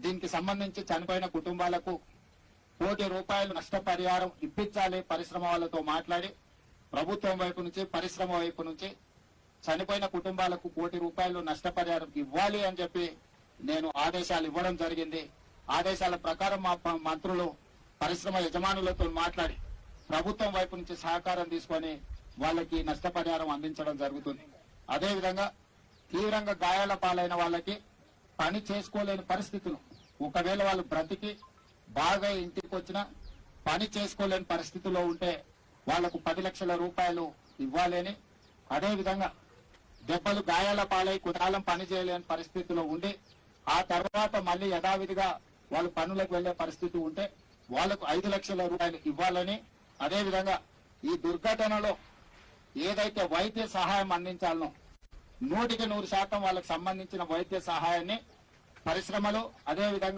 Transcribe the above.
దీనికి సంబంధించి చనిపోయిన కుటుంబాలకు ₹1 కోటి నష్టపరిహారం ఇప్పించాలి. పరిశ్రమ వాళ్ళతో మాట్లాడి ప్రభుత్వం వైపు నుంచి పరిశ్రమ వైపు నుంచి చనిపోయిన కుటుంబాలకు ₹1 కోటి నష్టపరిహారం ఇవ్వాలి అని చెప్పి నేను ఆదేశాలు ఇవ్వడం జరిగింది. ఆదేశాల ప్రకారం మా మంత్రులు పరిశ్రమ యజమానులతో మాట్లాడి ప్రభుత్వం వైపు నుంచి సహకారం తీసుకొని వాళ్ళకి నష్టపరిహారం అందించడం జరుగుతుంది. అదేవిధంగా తీవ్రంగా గాయాల పాలైన వాళ్ళకి పని చేసుకోలేని పరిస్థితులు, ఒకవేళ వాళ్ళు బ్రతికి బాగా ఇంటికి వచ్చినా పని చేసుకోలేని పరిస్థితిలో ఉంటే వాళ్లకు ₹10 లక్షల ఇవ్వాలని, అదేవిధంగా దెబ్బలు గాయాల పాలై కొంతకాలం పని చేయలేని పరిస్థితిలో ఉండి ఆ తర్వాత మళ్ళీ యథావిధిగా వాళ్ళు పనులకు వెళ్లే పరిస్థితి ఉంటే వాళ్లకు ₹5 లక్షల ఇవ్వాలని, అదేవిధంగా ఈ దుర్ఘటనలో ఏదైతే వైద్య సహాయం అందించాలనో 100% వాళ్ళకు సంబంధించిన వైద్య సహాయాన్ని పరిశ్రమలు అదేవిధంగా